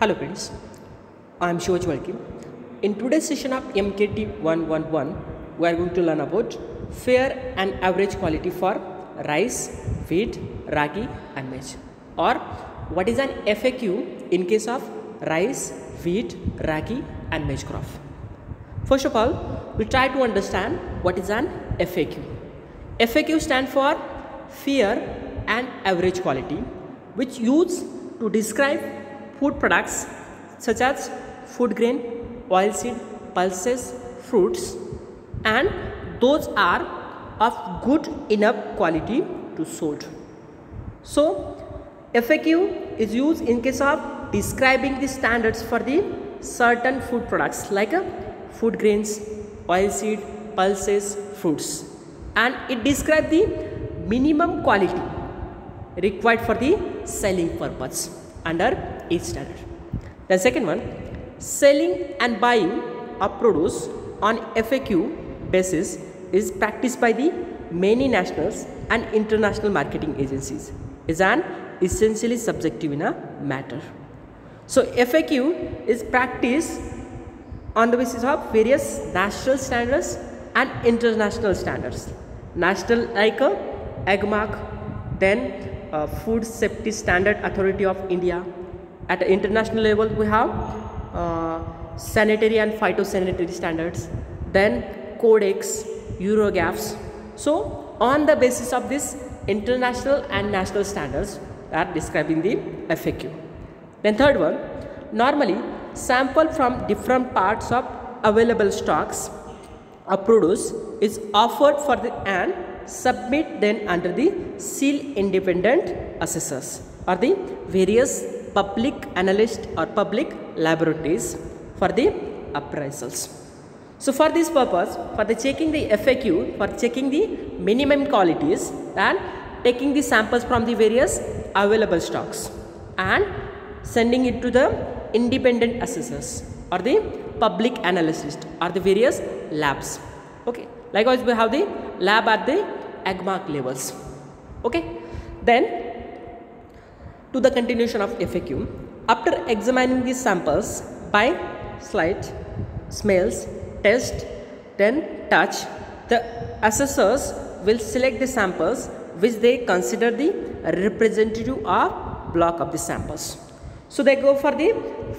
Hello friends, I am Shivaj Walki. In today's session of MKT 111, we are going to learn about fair and average quality for rice, wheat, ragi and maize, or what is an FAQ in case of rice, wheat, ragi and maize crop. First of all, we'll try to understand what is an FAQ. FAQ stands for fair and average quality, which used to describe food products such as food grain, oilseed, pulses, fruits, and those are of good enough quality to sold. So FAQ is used in case of describing the standards for the certain food products like food grains, oilseed, pulses, fruits, and it describes the minimum quality required for the selling purpose under each standard. The second one, selling and buying of produce on FAQ basis is practiced by the many nationals and international marketing agencies, is an essentially subjective in a matter. So FAQ is practiced on the basis of various national standards and international standards. National like AGMARK, then Food Safety Standard Authority of India. At the international level, we have sanitary and phytosanitary standards, then Codex, Eurogaps. So on the basis of this international and national standards are describing the FAQ. Then third one, normally sample from different parts of available stocks of produce is offered for the and submit then under the seal independent assessors or the various public analysts or public laboratories for the appraisals. So for this purpose, for the checking the FAQ, for checking the minimum qualities and taking the samples from the various available stocks and sending it to the independent assessors or the public analysts or the various labs. Okay. Likewise, we have the lab at the AGMARK levels. Okay. Then to the continuation of FAQ, after examining these samples by sight, smells, taste, then touch, the assessors will select the samples which they consider the representative of block of the samples. So they go for the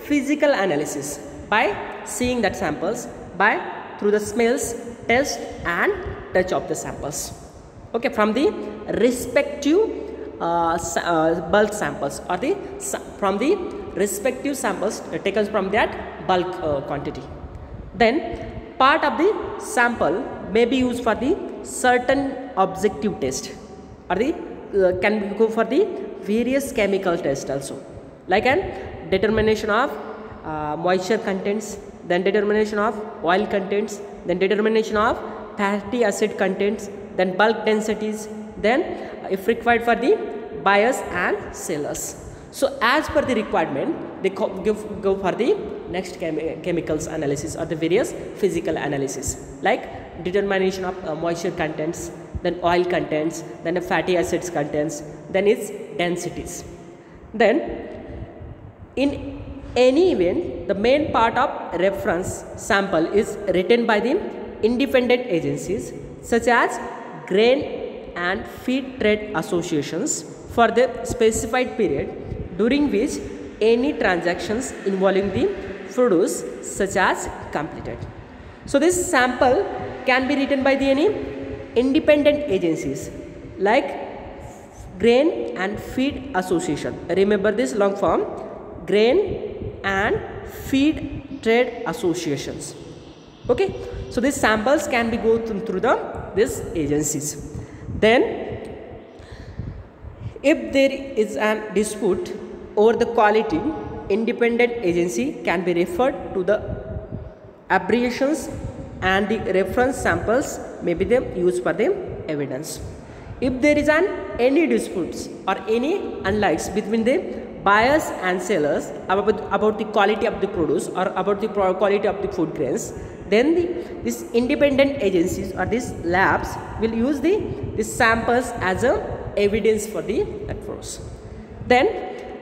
physical analysis by seeing that samples by through the smells, taste and touch of the samples. Okay, from the respective bulk samples or the from the respective samples taken from that bulk quantity. Then part of the sample may be used for the certain objective test or the can go for the various chemical test also, like an determination of moisture contents, then determination of oil contents, then determination of fatty acid contents, then bulk densities, then if required for the buyers and sellers. So as per the requirement, they go for the next chemicals analysis or the various physical analysis, like determination of moisture contents, then oil contents, then the fatty acids contents, then its densities. Then in any event, the main part of reference sample is written by the independent agencies such as grain and feed trade associations for the specified period during which any transactions involving the produce such as completed. So this sample can be written by the any independent agencies like grain and feed association. Remember this long form, grain and feed trade associations. Okay, so these samples can be go through these agencies. Then if there is a dispute over the quality, independent agency can be referred to the abbreviations and the reference samples may be used for the evidence. If there is any disputes or any unlikes between the buyers and sellers about the quality of the produce or about the quality of the food grains, then these independent agencies or these labs will use these samples as a evidence for the approach. Then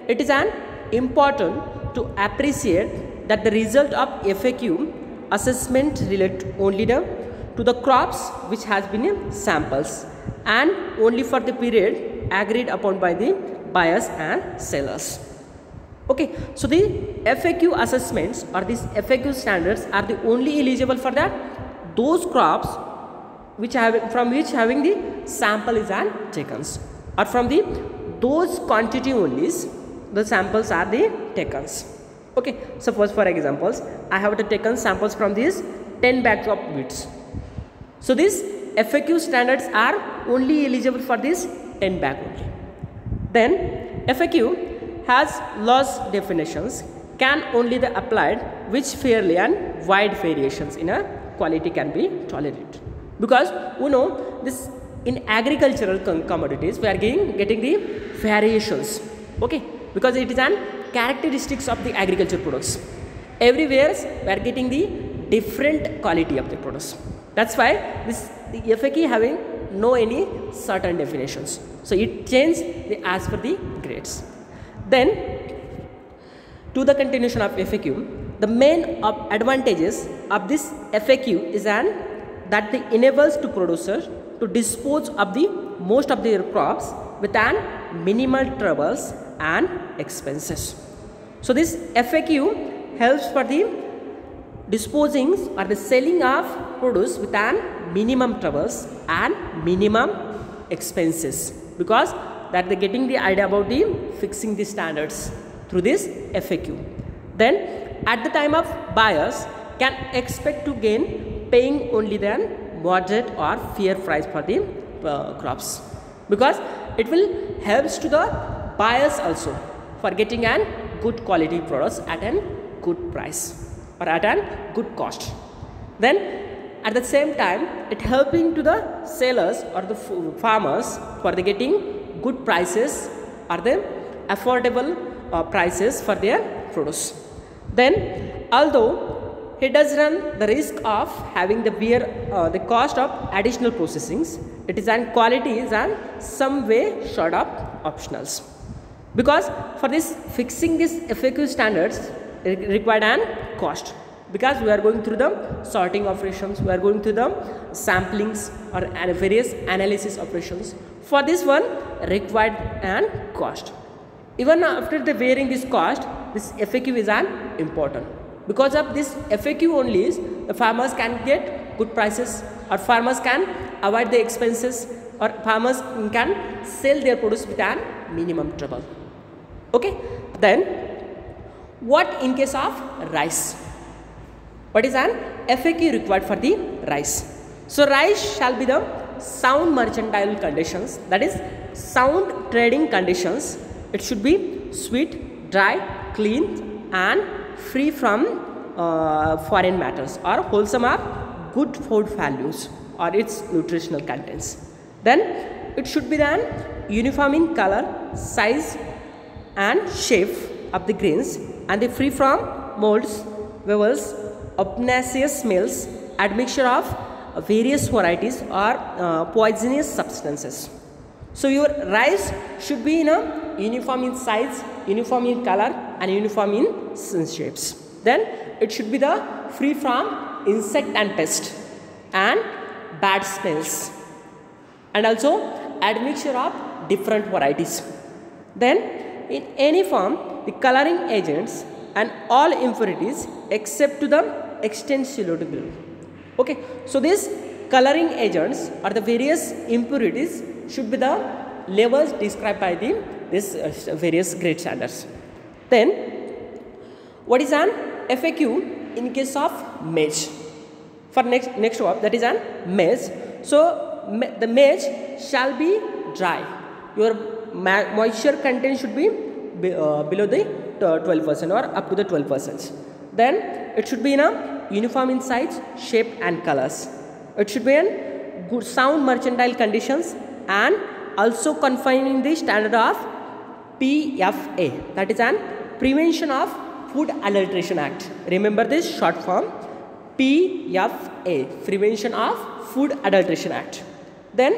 it is an important to appreciate that the result of FAQ assessment relate only to the crops which has been in samples and only for the period agreed upon by the buyers and sellers. Okay, so the FAQ assessments or these FAQ standards are the only eligible for that those crops which have from which having the sample is taken, or from the those quantity only the samples are the taken. Okay, suppose for examples I have taken samples from these 10 bags of wheats. So these FAQ standards are only eligible for this 10 bag only. Then FAQ has loss definitions can only be applied which fairly and wide variations in a quality can be tolerated, because you know this in agricultural commodities we are getting the variations. Okay, because it is an characteristics of the agriculture products. Everywhere we are getting the different quality of the products. That's why this the FAQ having no any certain definitions. So it changes as per the grades. Then to the continuation of FAQ, the main advantages of this FAQ is that it enables to producers to dispose of the most of their crops with an minimal troubles and expenses. So this FAQ helps for the disposing or the selling of produce with an minimum troubles and minimum expenses, because that they getting the idea about the fixing the standards through this FAQ. Then at the time of buyers can expect to gain paying only then moderate or fair price for the crops, because it will helps to the buyers also for getting an good quality products at a good price or at a good cost. Then at the same time it helping to the sellers or the farmers for the getting good prices or the affordable prices for their produce. Then although he does run the risk of having the the cost of additional processings, it is an quality is an some way short of optionals, because for this fixing this FAQ standards required an cost, because we are going through the sorting operations, we are going through the samplings or various analysis operations. For this one required an cost. Even after the bearing this cost, this FAQ is an important. Because of this FAQ only, the farmers can get good prices, or farmers can avoid the expenses, or farmers can sell their produce with an minimum trouble. Okay. Then what in case of rice? What is an FAQ required for the rice? So rice shall be the sound mercantile conditions, that is sound trading conditions. It should be sweet, dry, clean and free from foreign matters, or wholesome of good food values or its nutritional contents. Then it should be then uniform in color, size and shape of the grains, and the free from molds, wevels, obnoxious smells, admixture of various varieties or poisonous substances. So your rice should be in a uniform in size, uniform in color and uniform in shapes. Then it should be the free from insect and pest and bad smells, and also admixture of different varieties. Then in any form the coloring agents and all impurities except to the extent soluble. Okay, so these coloring agents or the various impurities should be the levels described by the various grade standards. Then what is an FAQ in case of maize? For next one, that is an maize. So the maize shall be dry. Your moisture content should be below the 12% or up to the 12%. Then it should be in a uniform in size, shape and colors. It should be in good sound mercantile conditions and also confining the standard of PFA, that is an Prevention of Food Adulteration Act. Remember this short form, PFA, Prevention of Food Adulteration Act. Then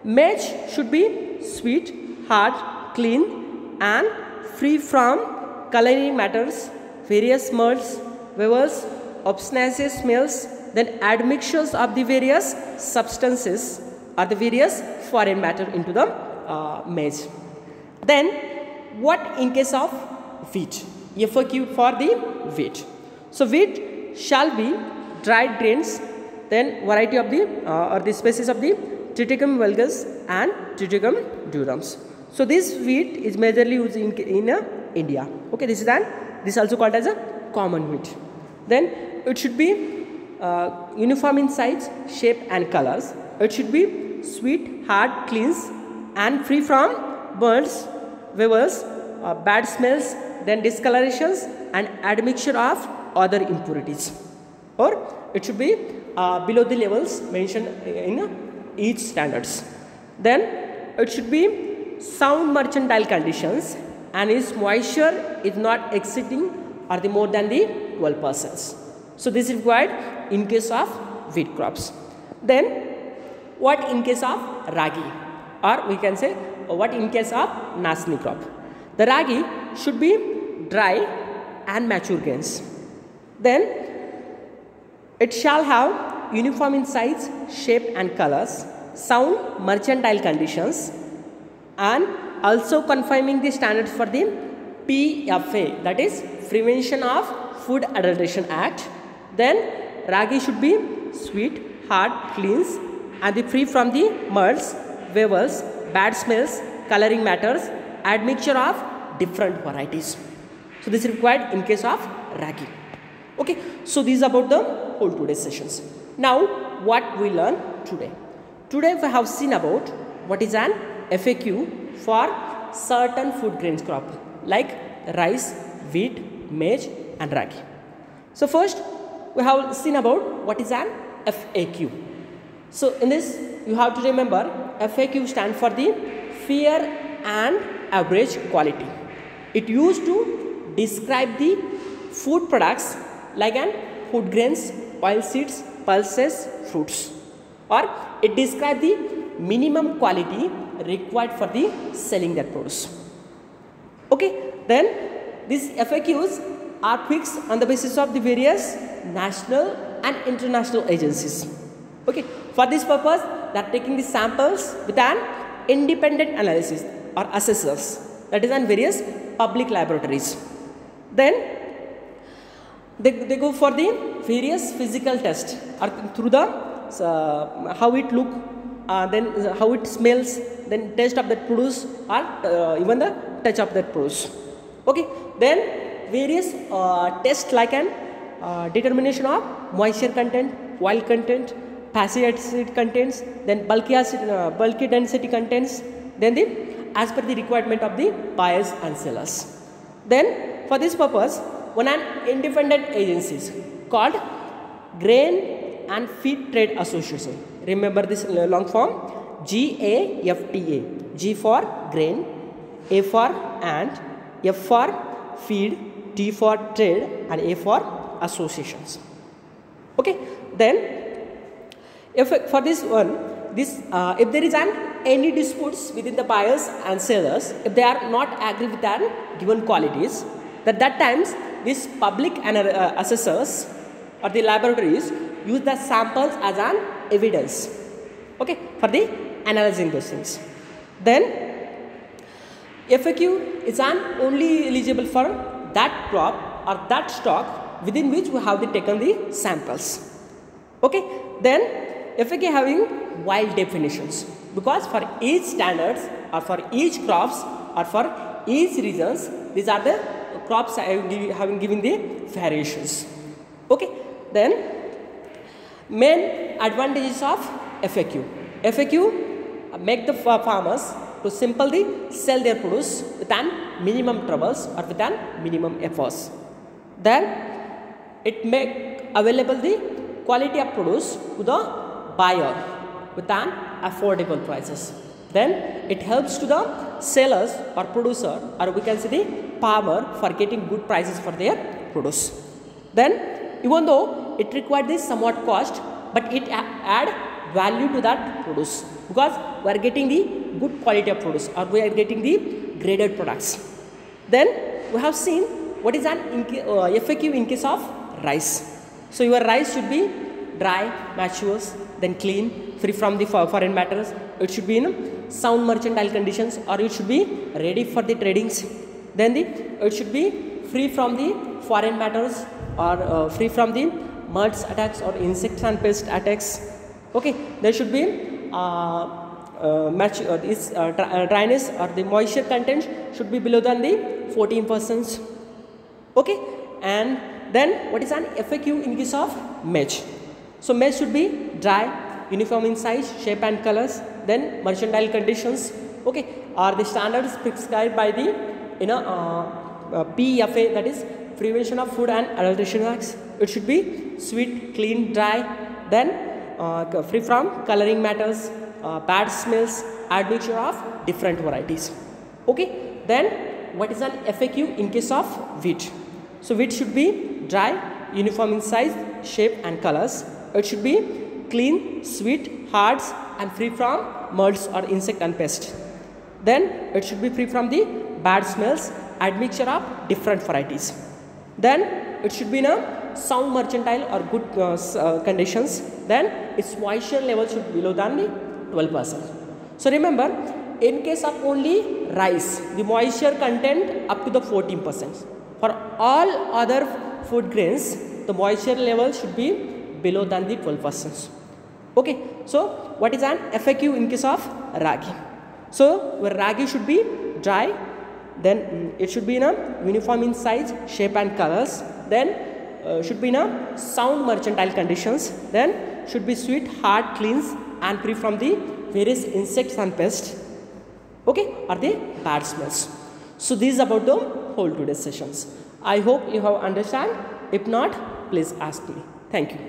maize should be sweet, hard, clean and free from coloring matters, various molds, vowels, obscenities smells, then admixtures of the various substances or the various foreign matter into the maize. Then what in case of wheat? FAQ for the wheat. So wheat shall be dried grains, then variety of the or the species of the Triticum vulgus and Triticum durums. So this wheat is majorly used in India. Okay, this is also called as a common wheat. Then it should be uniform in size, shape and colors. It should be sweet, hard, clean and free from burns, vapors, bad smells, then discolorations and admixture of other impurities. Or it should be below the levels mentioned in each standards. Then it should be sound mercantile conditions and its moisture is not exceeding or the more than the 12%. So this is required in case of wheat crops. Then what in case of ragi, or we can say what in case of nasni crop? The ragi should be dry and mature grains. Then it shall have uniform in size, shape and colors, sound mercantile conditions and also confirming the standards for the PFA, that is Prevention of Food Adulteration Act. Then ragi should be sweet, hard, clean and free from the molds, vapors, bad smells, coloring matters, admixture of different varieties. So this is required in case of ragi. Okay, so these are about the whole today's sessions. Now what we learn today? Today we have seen about what is an FAQ for certain food grains crop like rice, wheat, maize and ragi. So first we have seen about what is an FAQ. So in this you have to remember FAQ stands for the fair and average quality. It used to describe the food products like an food grains, oil seeds, pulses, fruits, or it describes the minimum quality required for the selling that produce. Okay, then these FAQs are fixed on the basis of the various national and international agencies. Okay, for this purpose they are taking the samples with an independent analysis or assessors, that is on various public laboratories. Then they go for the various physical tests or through the how it look, then how it smells, then taste of that produce or even the touch of that produce. Okay, then various tests like an determination of moisture content, oil content, fatty acid contents, then bulky density contents, then as per the requirement of the buyers and sellers. Then for this purpose one an independent agencies called Grain and Feed Trade Association. Remember this long form, GAFTA. G for grain, A for ant, F for feed, T for trade and A for associations. Okay, then if for this one, if there is any disputes within the buyers and sellers, if they are not agree with their given qualities, that times these public assessors or the laboratories use the samples as an evidence, okay, for the analyzing those things. Then FAQ is only eligible for that crop or that stock within which we have taken the samples. Okay, then FAQ having wide definitions, because for each standards or for each crops or for each regions, these are the crops having given the variations. Okay, then main advantages of FAQ. FAQ make the farmers to simply sell their produce with an minimum troubles or with an minimum efforts. Then it make available the quality of produce to the buyer with an affordable prices. Then it helps to the sellers or producer, or we can say the farmer, for getting good prices for their produce. Then even though it required this somewhat cost, but it add value to that produce, because we are getting the good quality of produce or we are getting the graded products. Then we have seen what is an FAQ in case of rice. So your rice should be dry, mature, then clean, free from the foreign matters. It should be in sound mercantile conditions, or it should be ready for the tradings. Then it should be free from the foreign matters, or free from the moths attacks or insects and pest attacks. Okay, there should be dryness or the moisture content should be below than the 14%. Okay, and then what is an FAQ in case of maize? So maize should be dry, uniform in size, shape and colors. Then mercantile conditions, okay, are the standards prescribed by the PFA, that is Prevention of Food and Adulteration Acts. It should be sweet, clean, dry, then free from coloring matters, bad smells, admixture of different varieties. Okay, then what is an FAQ in case of wheat? So wheat should be dry, uniform in size, shape and colors. It should be clean, sweet, hard and free from molds or insect and pest. Then it should be free from the bad smells, admixture of different varieties. Then it should be in a sound mercantile or good conditions. Then its moisture level should be below than the 12%. So remember, in case of only rice, the moisture content up to the 14%. For all other food grains, the moisture level should be below than the 12%. Okay, so what is an FAQ in case of ragi? So where ragi should be dry, then it should be in a uniform in size, shape and colors. Then should be in a sound mercantile conditions. Then should be sweet, hard, clean and free from the various insects and pests. Okay, or the bad smells. So this is about the whole today's sessions. I hope you have understand. If not, please ask me. Thank you.